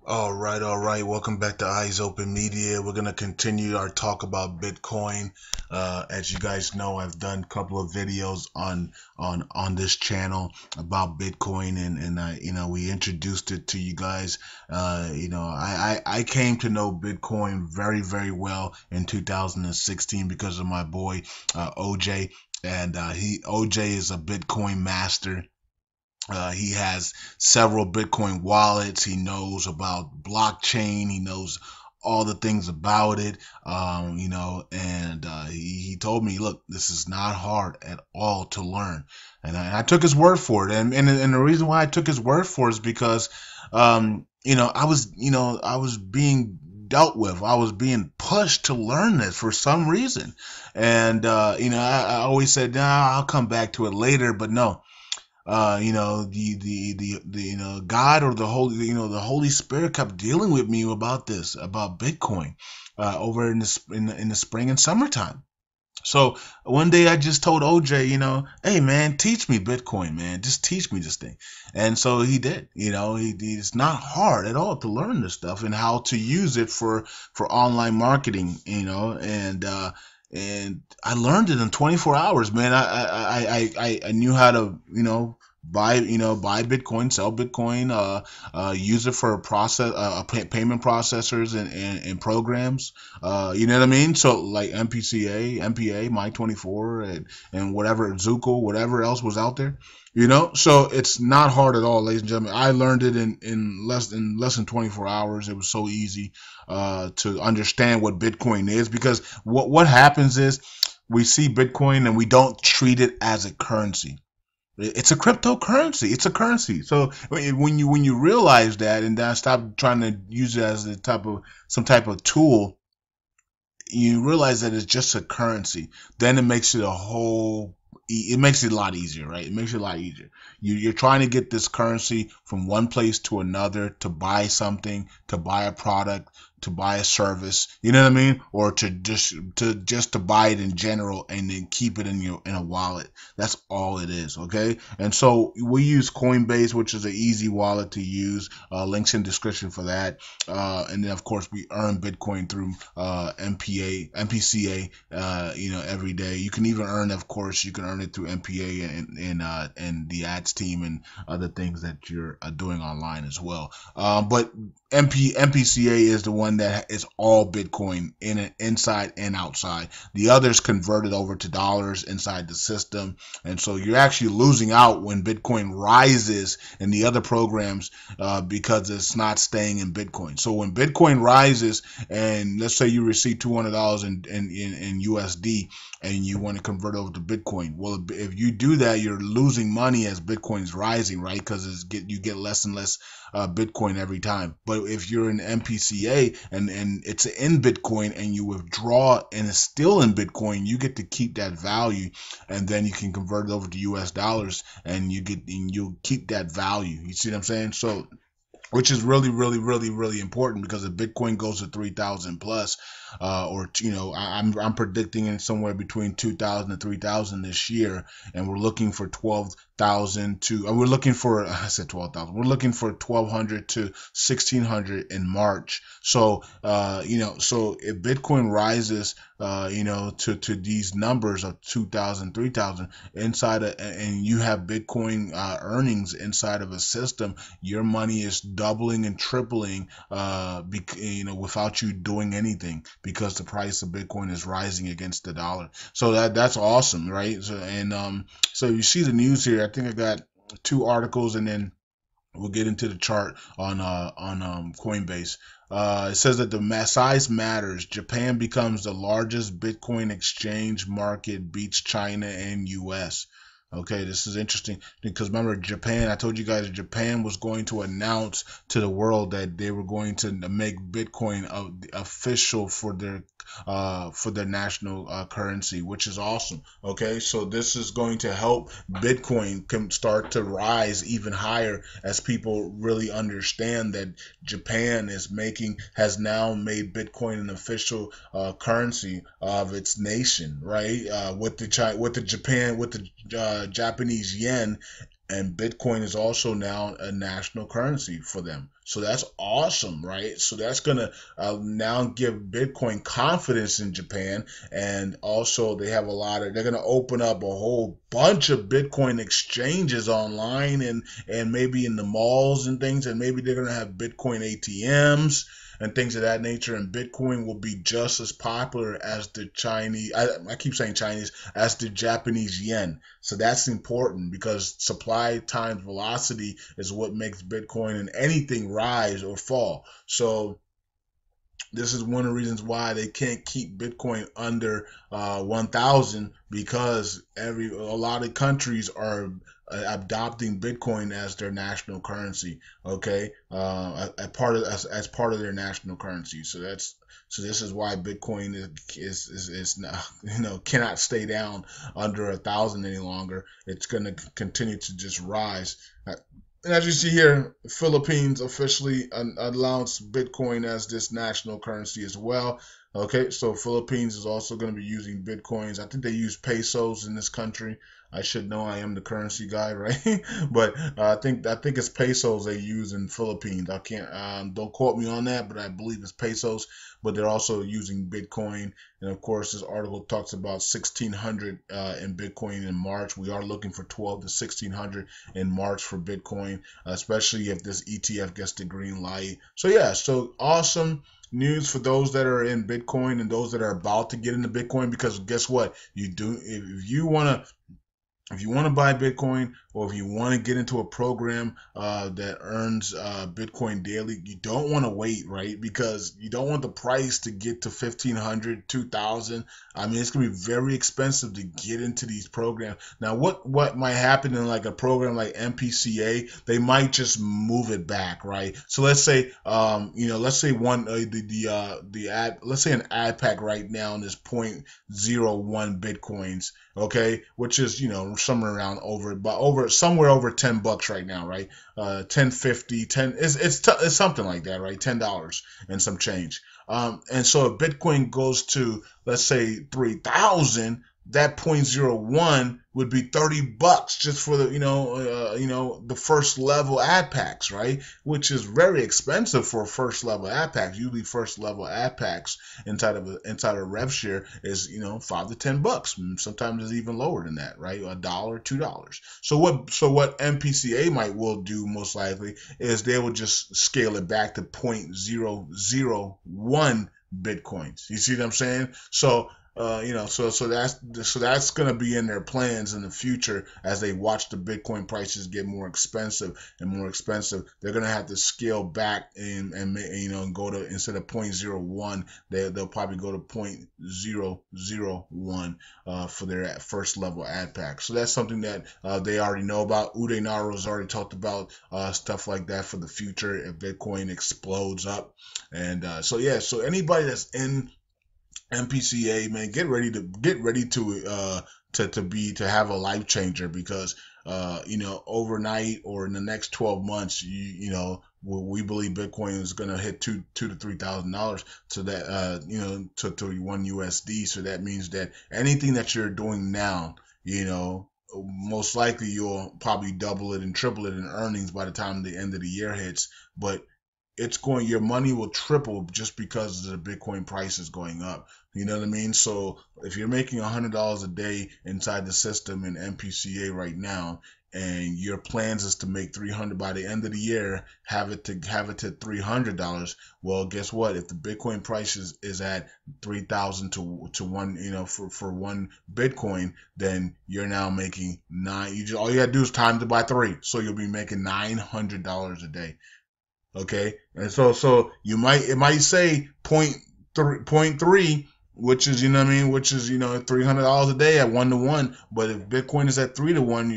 All right. Welcome back to Eyes Open Media. We're gonna continue our talk about Bitcoin. As you guys know, I've done a couple of videos on this channel about Bitcoin, and we introduced it to you guys. I came to know Bitcoin very well in 2016 because of my boy OJ, and OJ is a Bitcoin master. He has several Bitcoin wallets. He knows about blockchain. He knows all the things about it. He told me, look, this is not hard at all to learn. And I took his word for it. And the reason why I took his word for it is because, I was being dealt with. I was being pushed to learn this for some reason. And, I always said, nah, I'll come back to it later, but no. God or the Holy Spirit kept dealing with me about this, about Bitcoin, over in the spring and summertime. So one day I just told OJ, hey man, teach me Bitcoin, man, just teach me this thing. And so he did. It's not hard at all to learn this stuff and how to use it for online marketing, and I learned it in 24 hours, man. I knew how to, buy Bitcoin, sell Bitcoin, use it for payment processors and programs. You know what I mean? So like MPCA, MPA, My24, and whatever, Zuko, whatever else was out there. So it's not hard at all, ladies and gentlemen. I learned it in less than 24 hours. It was so easy to understand what Bitcoin is, because what happens is we see Bitcoin and we don't treat it as a currency. It's a cryptocurrency. It's a currency. So when you realize that and then stop trying to use it as some type of tool, you realize that it's just a currency. Then it makes it it makes it a lot easier, right? It makes it a lot easier. You're trying to get this currency from one place to another to buy something, to buy a product, to buy a service, you know what I mean? Or to just to buy it in general and then keep it in a wallet. That's all it is, okay? And so we use Coinbase, which is an easy wallet to use. Links in description for that. And then of course we earn Bitcoin through MPCA, every day. You can even earn, of course, you can earn it through MPA and the ads team and other things that you're doing online as well. But MPCA is the one that is all Bitcoin inside and outside. The others converted over to dollars inside the system, and so you're actually losing out when Bitcoin rises in the other programs because it's not staying in Bitcoin. So when Bitcoin rises, and let's say you receive $200 in USD, and you want to convert over to Bitcoin, well, if you do that, you're losing money as Bitcoin's rising, right? Because you get less and less Bitcoin every time. But if you're in MPCA and it's in Bitcoin and you withdraw and it's still in Bitcoin, you get to keep that value, and then you can convert it over to US dollars and you'll keep that value. You see what I'm saying? So, which is really important, because if Bitcoin goes to 3,000 plus, I'm predicting it somewhere between 2,000 and 3,000 this year, and we're looking for 12,000 to we're looking for I said 12,000. We're looking for 1,200 to 1,600 in March. So so if Bitcoin rises to these numbers of 2,000, 3,000 and you have Bitcoin earnings inside of a system, your money is doubling and tripling without you doing anything, because the price of Bitcoin is rising against the dollar. So that's awesome, right? So you see the news here. I think I got two articles, and then we'll get into the chart on Coinbase. It says that the size matters. Japan becomes the largest Bitcoin exchange market, beats China and US. Okay, this is interesting because remember, Japan, I told you guys Japan was going to announce to the world that they were going to make Bitcoin official for their national currency, which is awesome. Okay, so this is going to help Bitcoin can start to rise even higher as people really understand that Japan has now made Bitcoin an official currency of its nation, right? With the Japanese yen, and Bitcoin is also now a national currency for them. So that's awesome, right? So that's gonna now give Bitcoin confidence in Japan, and also they have a lot of. They're gonna open up a whole bunch of Bitcoin exchanges online, and maybe in the malls and things, and maybe they're gonna have Bitcoin ATMs and things of that nature, and Bitcoin will be just as popular as the Chinese. I keep saying Chinese, as the Japanese yen. So that's important because supply times velocity is what makes Bitcoin and anything rise or fall. So this is one of the reasons why they can't keep Bitcoin under 1,000, because a lot of countries are adopting Bitcoin as their national currency. Okay, as part of their national currency. So this is why Bitcoin is not, cannot stay down under 1,000 any longer. It's going to continue to just rise. And as you see here, Philippines officially announced Bitcoin as this national currency as well. Okay, so Philippines is also going to be using Bitcoins. I think they use pesos in this country. I should know, I am the currency guy, right? But I think it's pesos they use in Philippines. I can't don't quote me on that, but I believe it's pesos. But they're also using Bitcoin, and of course, this article talks about 1,600 in Bitcoin in March. We are looking for 12 to 1,600 in March for Bitcoin, especially if this ETF gets the green light. So yeah, so awesome news for those that are in Bitcoin and those that are about to get into Bitcoin, because guess what? If you want to buy Bitcoin, or if you want to get into a program that earns Bitcoin daily, you don't want to wait, right? Because you don't want the price to get to 1,500, 2,000. I mean, it's going to be very expensive to get into these programs. Now, what might happen in like a program like MPCA, they might just move it back, right? So let's say, let's say let's say an ad pack right now is 0.01 Bitcoins, okay, which is somewhere around somewhere over $10 right now, right? 10.50, 10, it's something like that, right? $10 and some change. And so if Bitcoin goes to, let's say, 3,000, that 0.01 would be $30 just for the the first level ad packs, right? Which is very expensive for first level ad packs. Usually first level ad packs inside of RevShare is $5 to $10. Sometimes it's even lower than that, right? $1, $2. So what MPCA will do most likely is they will just scale it back to 0.001 Bitcoins. You see what I'm saying? So that's going to be in their plans in the future as they watch the Bitcoin prices get more expensive and more expensive. They're going to have to scale back and go to, instead of 0.01, they'll probably go to 0.001 for their first level ad pack. So that's something that they already know about. Uday Naro has already talked about stuff like that for the future if Bitcoin explodes up. And so anybody that's in MPCA, man, get ready to have a life changer, because overnight or in the next 12 months, we believe Bitcoin is going to hit $2,000 to $3,000 to that to 1 USD. So that means that anything that you're doing now, most likely you'll probably double it and triple it in earnings by the time the end of the year hits. But your money will triple just because the Bitcoin price is going up. You know what I mean? So if you're making $100 a day inside the system in MPCA right now, and your plans is to make 300 by the end of the year, have it to $300. Well, guess what? If the Bitcoin price is at 3,000 to one, for one Bitcoin, then you're now making all you gotta do is time to by 3, so you'll be making $900 a day. Okay, and so it might say 0.3, which is $300 a day at 1 to 1. But if Bitcoin is at 3 to 1,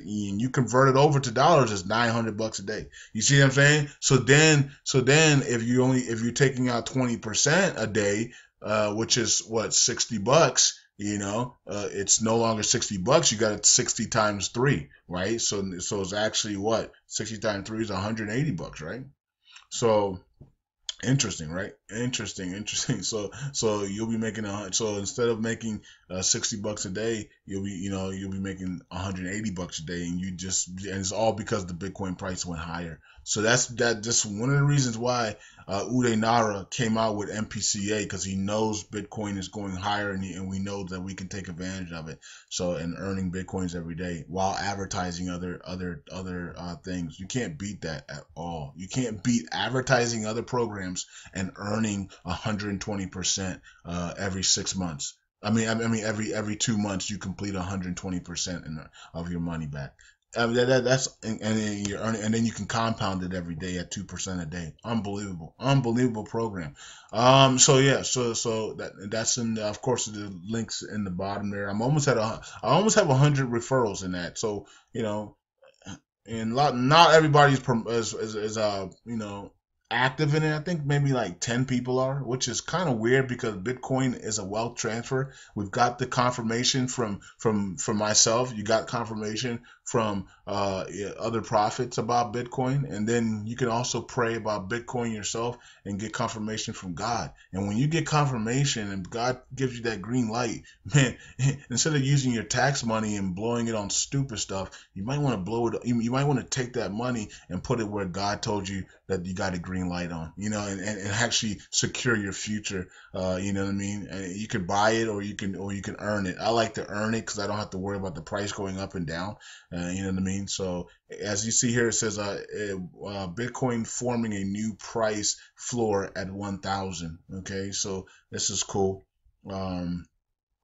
you convert it over to dollars, it's $900 a day. You see what I'm saying? So then if you're taking out 20% a day, which is what, $60. It's no longer $60. You got it 60 times 3, right? So it's actually what, 60 times 3 is $180, right? So interesting, right? Interesting. So you'll be making so instead of making $60 a day, you'll be making $180 a day, and it's all because the Bitcoin price went higher. So that's just one of the reasons why Uday Nara came out with MPCA, because he knows Bitcoin is going higher, and we know that we can take advantage of it. So, and earning Bitcoins every day while advertising other things. You can't beat that at all. You can't beat advertising other programs and earning 120% every 6 months. I mean, every 2 months you complete 120% of your money back. That's and you're earning, and then you can compound it every day at 2% a day. Unbelievable program. So yeah, so that's in of course the links in the bottom there. I almost have 100 referrals in that. So and not everybody's active in it. I think maybe like 10 people are, which is kind of weird because Bitcoin is a wealth transfer. We've got the confirmation from myself. You got confirmation from other prophets about Bitcoin, and then you can also pray about Bitcoin yourself and get confirmation from God. And when you get confirmation and God gives you that green light, man, instead of using your tax money and blowing it on stupid stuff, you might want to blow it. You might want to take that money and put it where God told you that you got a green light on, and actually secure your future. You know what I mean? And you can buy it, or you can earn it. I like to earn it because I don't have to worry about the price going up and down. You know what I mean? So as you see here, it says Bitcoin forming a new price floor at 1,000. Okay, so this is cool. And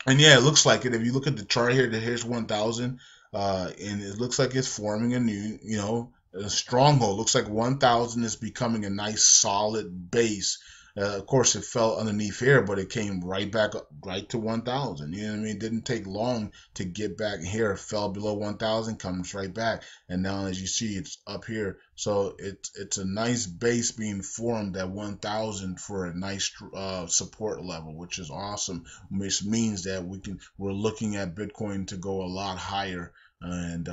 yeah, it looks like it. If you look at the chart here, here's 1,000, and it looks like it's forming a new, a stronghold. Looks like 1,000 is becoming a nice solid base. Of course, it fell underneath here, but it came right back up, right to 1,000. You know what I mean? It didn't take long to get back here. It fell below 1,000, comes right back, and now as you see, it's up here. So it's a nice base being formed at 1,000 for a nice support level, which is awesome. Which means that we're looking at Bitcoin to go a lot higher. And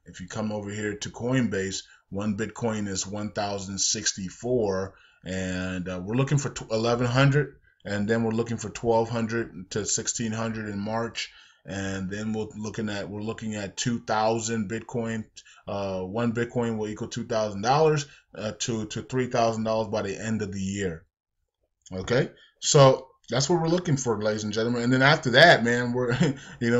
if you come over here to Coinbase, one Bitcoin is 1,064, and we're looking for 1,100, and then we're looking for 1,200 to 1,600 in March, and then we're looking at 2,000 Bitcoin. One Bitcoin will equal $2,000 to $3,000 by the end of the year. Okay, so that's what we're looking for, ladies and gentlemen. And then after that, man, we're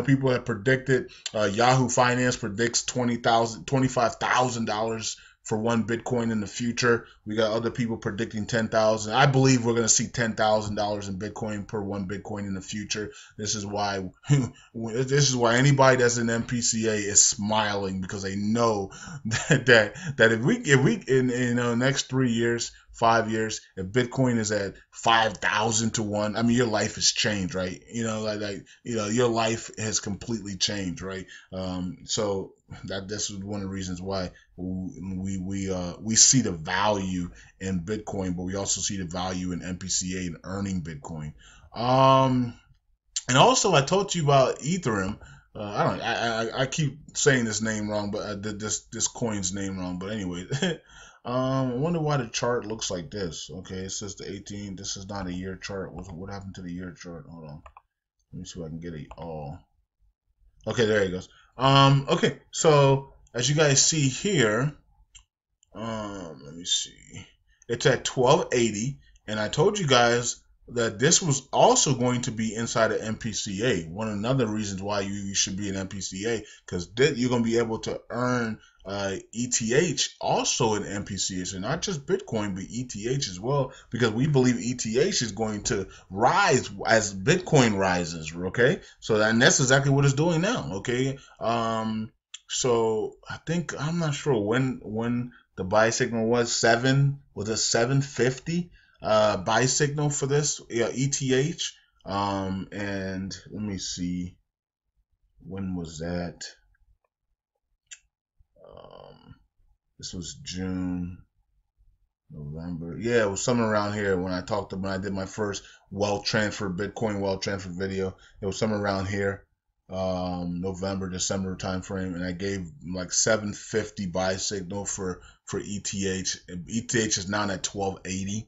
people have predicted. Yahoo Finance predicts $25,000 for one Bitcoin in the future. We got other people predicting 10,000. I believe we're going to see $10,000 in Bitcoin per one Bitcoin in the future. This is why anybody that's in MPCA is smiling, because they know that if we in the next 3 years, 5 years, if Bitcoin is at 5,000 to 1, I mean, your life has changed, right? Your life has completely changed, right? So this is one of the reasons why we see the value in Bitcoin, but we also see the value in MPCA and earning Bitcoin. And also I told you about Ethereum. I keep saying this name wrong, but this coin's name wrong. But anyway. I wonder why the chart looks like this. Okay, it says the 18. This is not a year chart. What happened to the year chart? Hold on. Let me see if I can get it all. Okay, there it goes. Okay, so as you guys see here, let me see. It's at 1280, and I told you guys that this was also going to be inside of MPCA. One of another reasons why you should be in MPCA, because you're going to be able to earn ETH also in MPCA. So not just Bitcoin, but ETH as well, because we believe ETH is going to rise as Bitcoin rises. Okay, so that's exactly what it's doing now. Okay, so I'm not sure when the buy signal was 750 buy signal for this ETH. And let me see, when was that? This was June, November. Yeah, it was somewhere around here when I did my first Bitcoin wealth transfer video. It was somewhere around here, November, December time frame, and I gave like 750 buy signal for ETH. ETH is now at 1280.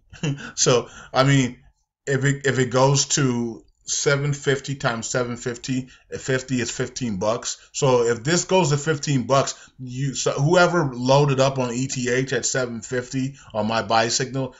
So I mean, if it goes to 750 times 750, 50 is $15. So if this goes to $15, whoever loaded up on ETH at 750 on my buy signal,